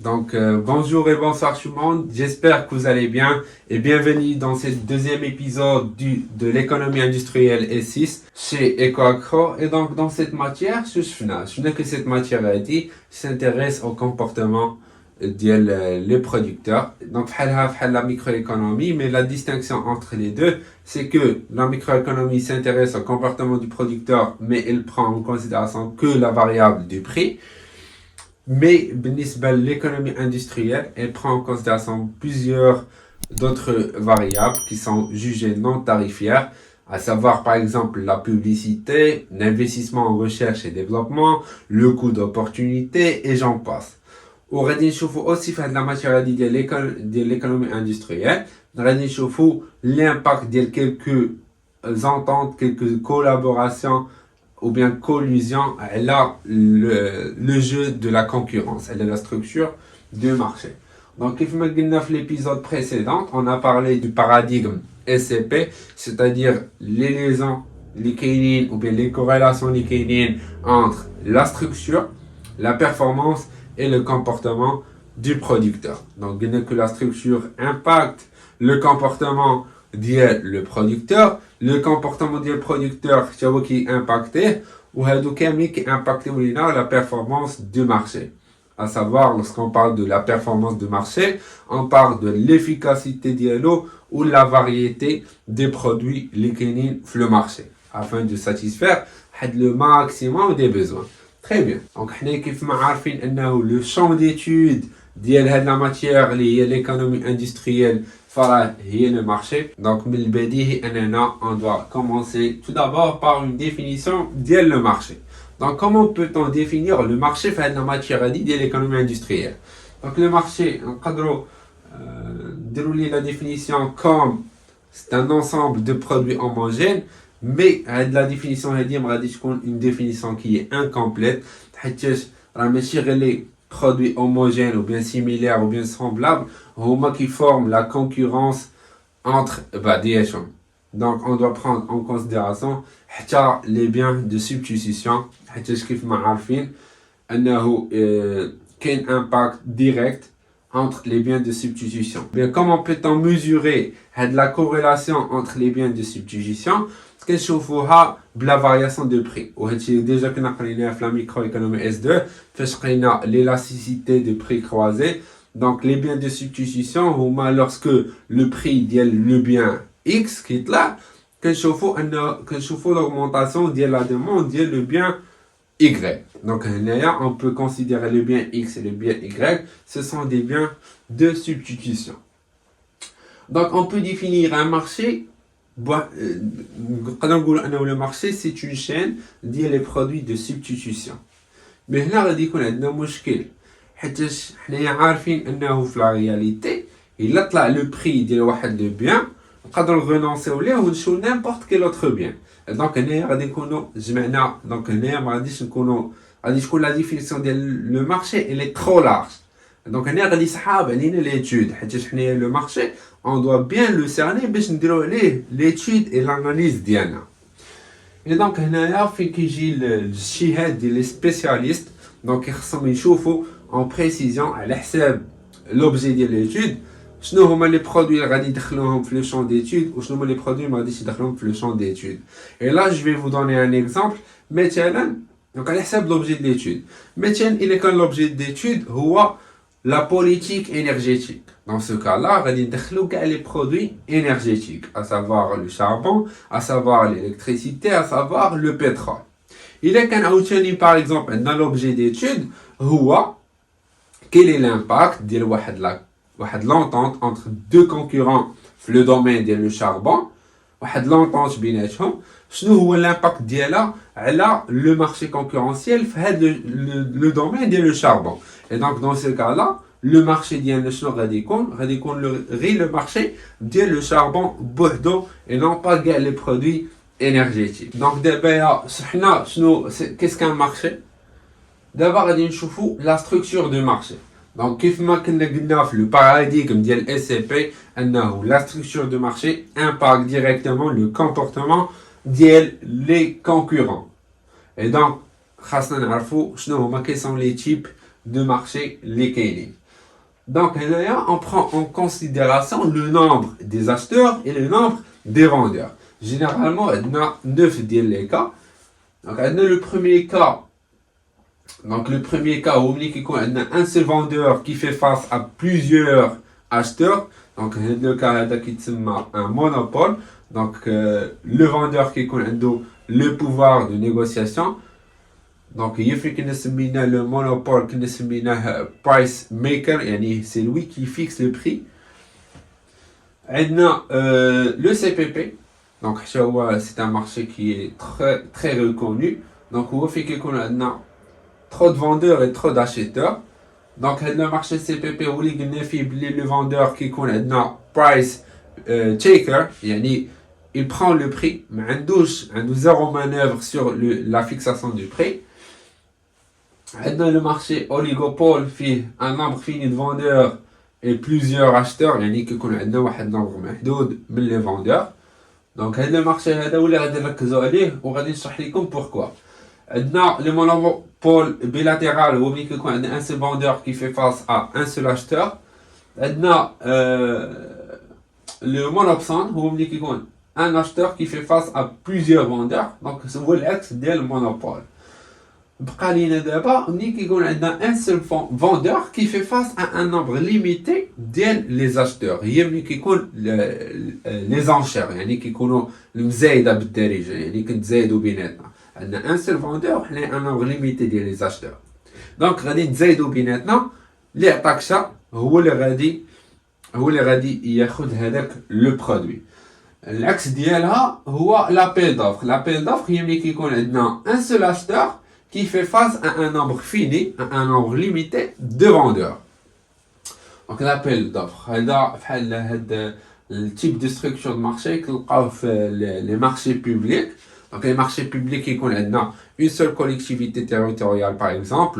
Bonjour et bonsoir tout le monde, j'espère que vous allez bien et bienvenue dans ce deuxième épisode de l'économie industrielle S6 chez EcoAgro. Et donc dans cette matière, je n'ai que cette matière a dit, s'intéresse au comportement des producteurs. Donc la microéconomie, mais la distinction entre les deux, c'est que la microéconomie s'intéresse au comportement du producteur, mais elle prend en considération que la variable du prix. Mais l'économie industrielle, elle prend en considération plusieurs d'autres variables qui sont jugées non tarifaires, à savoir par exemple la publicité, l'investissement en recherche et développement, le coût d'opportunité et j'en passe. وغادي نشوفوا aussi في هاد la matière ديال l'économie industrielle غادي نشوفوا l'impact ديال quelques ententes, quelques collaborations ou bien collusion, elle a le jeu de la concurrence, elle a la structure du marché. Donc, comme je l'ai dit dans l'épisode précédent, on a parlé du paradigme SCP, c'est-à-dire les liaisons liquidines ou bien les corrélations liquidines entre la structure, la performance et le comportement du producteur. Donc, que la structure impacte le comportement le producteur, le comportement du producteur qui est impacté, ou qui impacte la performance du marché. À savoir, lorsqu'on parle de la performance du marché, on parle de l'efficacité dialogue ou la variété des produits liquidés sur le marché, afin de satisfaire le maximum des besoins. Très bien. Donc, le champ d'étude de la matière liée à l'économie industrielle est le marché. Donc, on doit commencer tout d'abord par une définition de le marché. Donc, comment peut-on définir le marché de la matière de l'économie industrielle? Donc, le marché, on peut dérouler la définition comme c'est un ensemble de produits homogènes, mais la définition est une définition qui est incomplète. Les produits homogènes ou bien similaires ou bien semblables qui forment la concurrence entre des échanges. Donc on doit prendre en considération les biens de substitution كيف ما عارفين انه كاين impact direct entre les biens de substitution. Bien, comment peut-on mesurer la corrélation entre les biens de substitution? كنشوفوها بلا variation de prix. وهادشي déjà كنا قريناه في la microéconomie S2 فاش قرينا l'élasticité de prix croisé. Donc les biens de substitution هما lorsque le prix ديال le bien X qui est là كنشوفوا l'augmentation ديال la demande ديال le bien Y. Donc là, on peut considérer le bien X et le bien Y, ce sont des biens de substitution. Donc on peut définir un marché. Le marché c'est une chaîne des produits de substitution. Mais là غادي يكون عندنا مشكل حيتاش حنايا عارفين انه في la réalité الا طلع le prix ديال واحد le bien نقدروا نغونونسيو ليه ونشوفوا n'importe quel autre bien. Donc هنايا غادي نكونوا جمعنا donc هنايا ما غاديش نكونوا غادي تكون la définition ديال le marché elle est trop large. Donc هنايا غادي يسحاب علينا l'étude حيتاش حنايا le marché on doit bien le cerner باش نديرو عليه l'étude et l'analyse ديالنا. Et donc هنايا فين كيجي الاجتهاد ديال les spécialistes donc خصهم يشوفوا en précision على حساب l'objet ديال l'étude شنو هما les produits اللي غادي يدخلوهم في le champ d'étude وشنو هما les produits اللي ما غاديش يدخلوهم في le champ d'étude. Et là je vais vous donner un exemple مثلا donc على حساب l'objet de l'étude. مثلا إلا كان l'objet d'étude هو la politique énergétique. Dans ce cas-là, on va les produits énergétiques, à savoir le charbon, à savoir l'électricité, à savoir le pétrole. Il est qu'un outil, par exemple, dans l'objet d'étude, quel est l'impact de l'entente entre deux concurrents dans le domaine du charbon, l'entente بيناتهم, شنو هو l'impact ديالها على le marché concurrentiel dans le domaine du charbon. Et donc dans ce cas-là, le marché ديالنا شنو غادي يكون le marché ديال le charbon بوحدو et non pas les produits énergétiques. Donc d'abord شحنا شنو qu'est-ce qu'un marché? D'abord غادي نشوفوا la structure du marché. Donc كيف ما كنا قلنا في le paradigme ديال SCP انه la structure du marché impacte directement le comportement ديال les concurrents. Et donc خاصنا نعرفوا شنو هما quels sont les types de marché اللي كاينين. Donc là, on prend en considération le nombre des acheteurs et le nombre des vendeurs. Généralement, on a 9 les cas. Donc, on a le premier cas. Donc, le premier cas, où on a un seul vendeur qui fait face à plusieurs acheteurs. Donc, le cas qui est un monopole. Donc, le vendeur qui a le pouvoir de négociation. Donc, il faut que le monopole, que nous price maker, c'est lui qui fixe le prix. On a le CPP. Donc, c'est un marché qui est très reconnu. Donc, il faut qu'on a trop de vendeurs et trop d'acheteurs. Donc, le marché CPP, où le vendeur qui a price taker, il prend le prix, mais il a zéro manœuvre sur la fixation du prix. Dans le marché oligopole, fait un nombre fini de vendeurs et plusieurs acheteurs, il y a un nombre محدود من les vendeurs. Donc, le marché هذا اللي غادي نركزوا عليه وغادي نشرح لكم pourquoi. عندنا le monopole bilatéral هو ملي كيكون عندنا un seul vendeur qui fait face à un seul acheteur. عندنا le monopsone هو ملي كيكون un acheteur qui fait face à plusieurs vendeurs. Donc, هو العكس ديال المونوبول. بقى لينا دابا ملي كيكون عندنا un seul vendeur qui fait face à un nombre limité ديال les acheteurs. هي ملي كيكون les enchères يعني كيكونوا المزايده بالدارجه يعني كنتزايدوا بيناتنا. عندنا un seul vendeur وحنا un nombre limité ديال les acheteurs. دونك غادي نتزايدوا بيناتنا اللي عطاك شا هو اللي غادي ياخذ هذاك لو برودوي. العكس ديالها هو لابيل دوفر. لابيل دوفر هي ملي كيكون عندنا un seul acheteur qui fait face à un nombre fini, à un nombre limité de vendeurs. Donc l'appel d'offres, c'est le type de structure de marché que l'on les marchés publics. Donc les marchés publics, ils connaissent une seule collectivité territoriale par exemple,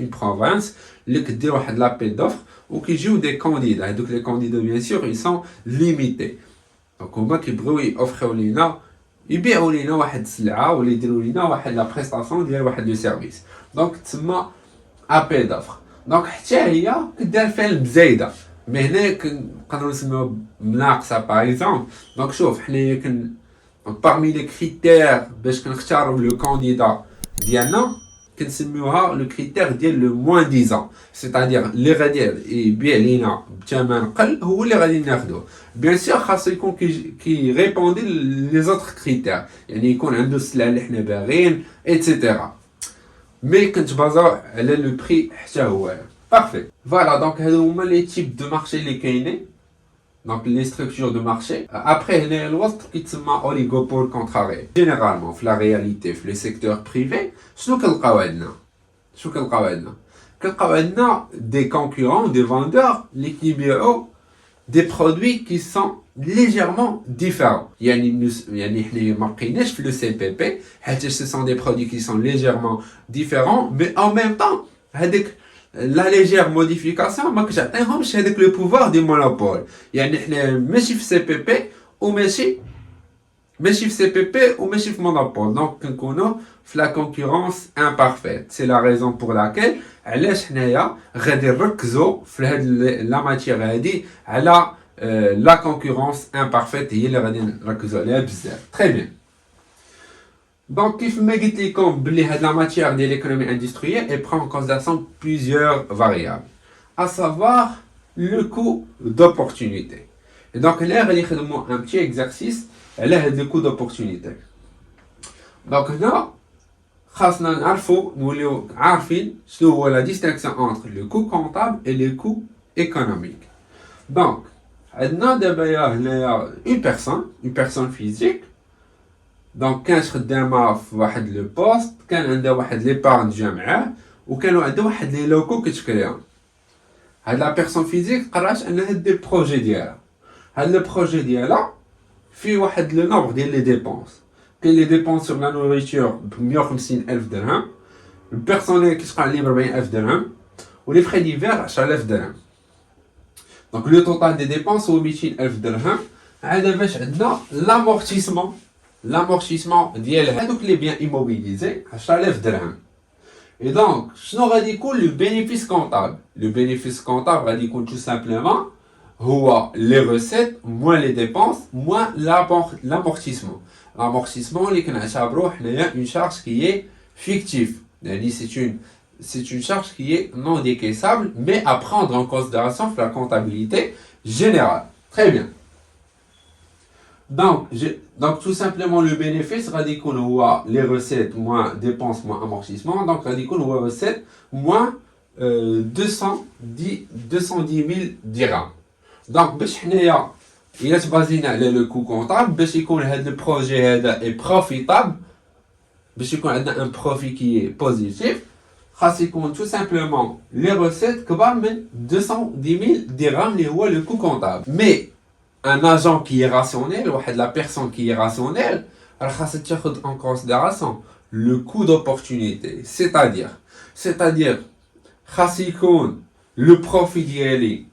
une province, qui a l'appel d'offres ou qui joue des candidats. Donc les candidats bien sûr, ils sont limités. Donc on va qui brûle offre lina. يبيعوا لينا واحد السلعه ولا يديروا لينا واحد لا بريستاسيون ديال واحد لو سيرفيس. دونك تسمى ابي دافر. دونك حتى هي كدار فيها المزايده مي هنا كنقدروا نسميوها مناقصه باغ اكزومبل. دونك شوف حنايا بارمي لي كريتير باش كنختاروا لو كانديدا ديالنا كنسميوها لو كريتير ديال لو موان ديزون. سيتادير اللي غادي يبيع لينا بثمن قل هو اللي غادي ناخذوه. بيان سور خاصو يكون كي ريبوندي لي زوتر كريتير يعني يكون عنده السلعه اللي حنا باغيين ايتترا مي كنتبازاو على لو بري حتى هو. بارفي فوالا دونك هادو هما لي تيب دو مارشي اللي كاينين. Donc les structures de marché. Après, l'autre qui se met oligopole contrarié. Généralement, dans la réalité, dans le secteur privé, ce qu'on a des concurrents, des vendeurs, qui ont des produits qui sont légèrement différents. Le CPP, ce sont des produits qui sont légèrement différents, mais en même temps, la légère modification ما كتعطيهمش هذاك لو بوفوار دي مونوبول. يعني حنا ماشي في سي بي بي وماشي في سي بي بي وماشي في مونوبول. دونك كنكونوا في لا كونكورونس امبارفيت. سي لا ريزون بور لاكيل علاش حنايا غادي نركزوا في هاد لا ماتيير هادي على لا كونكورونس امبارفيت هي اللي غادي نركزوا عليها بزاف. تري بيان. Donc, كيف ما قلت لكم بلي هاد la matière de l'économie industrielle elle prend en considération plusieurs variables, à savoir le coût d'opportunité. Et donc là, غادي نخدموا un petit exercice على هاد le coût d'opportunité. Donc هنا خاصنا نعرفوا نوليو عارفين شنو هو la distinction entre le coût comptable et le coût économique. Donc عندنا دابا هنايا une personne physique. دونك كانت خدامه في واحد لو بوست كان عندها واحد ليبارن جا معاه وكانوا عندها واحد لي لوكو كتكريهم. هاد لا بيرسون فيزيك قررت انها دير بروجي ديالها. هاد لو بروجي ديالها فيه واحد لو نومبر ديال لي ديبونس. كاين لي ديبونس سور لا نوريتور ب 150,000 درهم، البيرسونيل كيتقع عليه ب 40,000 درهم ولي فري ديفير 10,000 درهم. دونك لو توتال دي ديبونس هو 200,000 درهم. عاد باش عندنا l'amortissement ديال هذوك لي بيان ايموبيليزي 10,000 درهم. Et donc, شنو غادي يكون le bénéfice comptable? Le bénéfice comptable غادي يكون tout simplement هو les recettes moins les dépenses moins l'amortissement. L'amortissement اللي كنعتبروه حنايا une charge qui est fictive. يعني c'est une charge qui est non décaissable mais à prendre en considération pour la comptabilité générale. Très bien. Donc tout simplement le bénéfice غادي يكون هو les recettes moins dépenses moins amortissement. Donc غادي يكون هو recettes moins 210 000 dirhams. Donc باش حنايا إلا تبازينا على لو كو كونطابل باش يكون هذا البروجي هذا اي بروفيتابل باش يكون عندنا ان بروفي كي بوزيتيف خاص يكون tout simplement les recettes كبار من 210 000 dirhams اللي هو لو كو كونطابل. Mais un agent qui est rationnel, ou la personne qui est rationnelle, elle doit prendre en considération le coût d'opportunité. C'est-à-dire, le profit d'y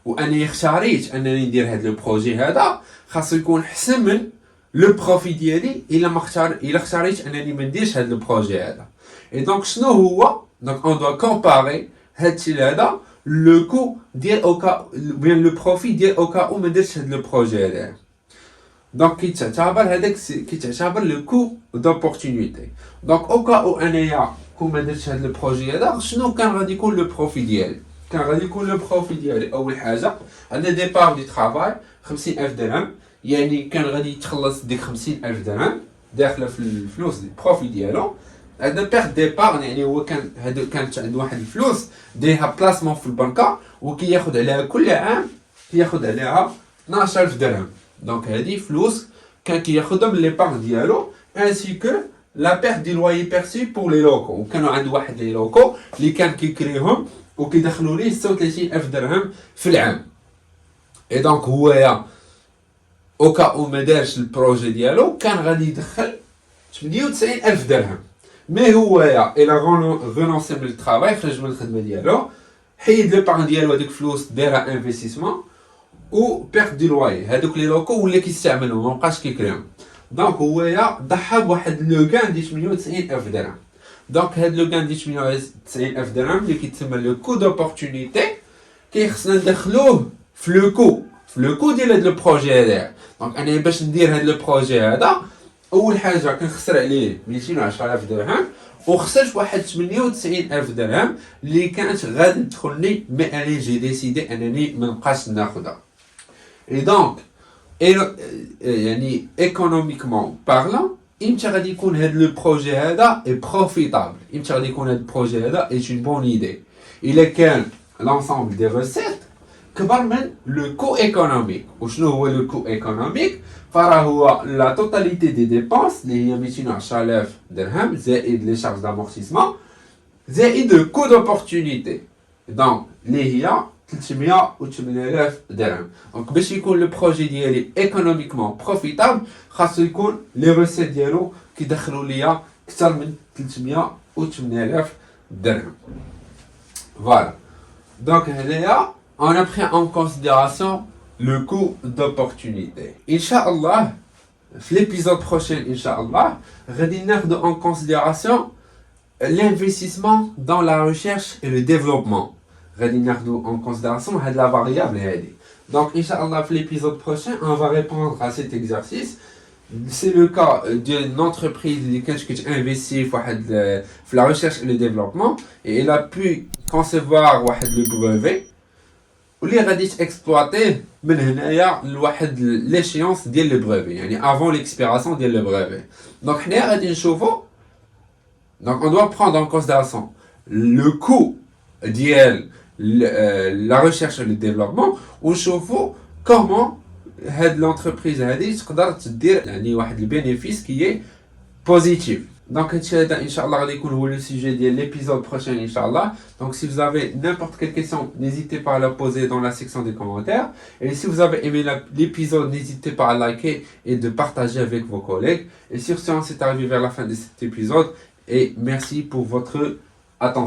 ou un يخشاريت انني ندير هذا البروجي هذا خاص يكون احسن من لو بروفي ديالي الا اختاريت انني ما نديرش هذا البروجي هذا. Et donc شنو هو donc on doit comparer هذا الشيء هذا le coût ديال au cas bien le profit ديال au cas où ما درتش هذا البروجي هذا. donc كيتعتبر le coût d'opportunité. donc au cas où انايا كون ما درتش هذا البروجي هذا شنو كان غادي يكون لو بروفي ديالي؟ كان غادي يكون لو بروفي ديالي اول حاجه عندنا ديبار دي ترافاي 50000 درهم. يعني كان غادي يتخلص ديك 50000 درهم داخله في الفلوس ديال البروفي ديالو. هذا بيرت ديبار يعني هو كانت عنده واحد الفلوس دايرها بلاسمون في البنكه وكياخذ عليها كل عام كياخذ عليها 12000 درهم. دونك هذه فلوس كان كياخذهم من ليبار ديالو انسي كو لا بيرت دي لويي بيرسي بور لي لوكو. وكانوا عنده واحد لي لوكو اللي كان كيكريهم وكيدخلوا ليه 36000 درهم في العام. اي دونك هو او كا او ما دارش البروجي ديالو كان غادي يدخل 98000 درهم. مي هو الى رونونسي من الترافاي خرج من الخدمه ديالو حيد لو بارن ديالو هذيك فلوس دايره انفستيسمون و بيرت دي لواي هذوك لي لوكو ولا كيستعملهم ما بقاش كيكريهم. دونك هو ضحى بواحد لو كان ديال 98000 درهم. دونك هاد لو كان ديال 98000 درهم اللي كيتسمى لو كو دوبورتونيتي كيخصنا ندخلوه في لو كو ديال هاد البروجي هذا. دونك انا باش ندير هاد البروجي هذا اول حاجه كنخسر عليه 210000 درهم وخسرت واحد 98000 درهم اللي كانت غادي تدخلني مي اني جي ديسيدي انني ما نبقاش ناخذها. اي دونك يعني ايكونوميكمون بارلون امتى غادي يكون هذا لو بروجي هذا اي بروفيتابل؟ امتى غادي يكون هذا البروجي هذا اي اون بون ايدي؟ الا كان لونسومبل دي ريسيت كبر من لو كو ايكونوميك. وشنو هو لو كو ايكونوميك؟ فراه هو لا توتاليتي دي ديبونس اللي هي 210000 درهم زائد لي شارج دامورتيسمون زائد لو كو دوبورتونيتي دونك اللي هي 308000 درهم. دونك باش يكون لو بروجي ديالي ايكونوميكمون بروفيتابل خاصو يكون لي ريسيت ديالو كيدخلوا ليا اكثر من 308000 درهم. فوالا دونك هنايا on a pris en considération le coût d'opportunité. Inch'Allah, في l'épisode prochain, Inch'Allah, غادي ناخذ en considération l'investissement dans la recherche et le développement. غادي ناخذ en considération هاد la variable هادي. Donc Inch'Allah, في l'épisode prochain, on va répondre à cet exercice. C'est le cas d'une entreprise qui a investi dans la recherche et le développement et elle a pu concevoir le brevet. واللي غادي تاكسبلواتيه من هنايا لواحد ليشيونس ديال لو بريفي يعني افون ليكسبيراسيون ديال لو بريفي. دونك حنايا غادي نشوفو دونك اون دوا بروندر ان كونسيديراسيون لو كو ديال لا ريشيرش لو ديفلوبمون ونشوفو كومون هاد لونتربريز هادي تقدر تدير يعني واحد البينيفيس كي بوزيتيف. Donc, Inch'Allah, le sujet de l'épisode prochain, Inch'Allah. Donc, si vous avez n'importe quelle question, n'hésitez pas à la poser dans la section des commentaires. Et si vous avez aimé l'épisode, n'hésitez pas à liker et de partager avec vos collègues. Et sur ce, on s'est arrivé vers la fin de cet épisode. Et merci pour votre attention.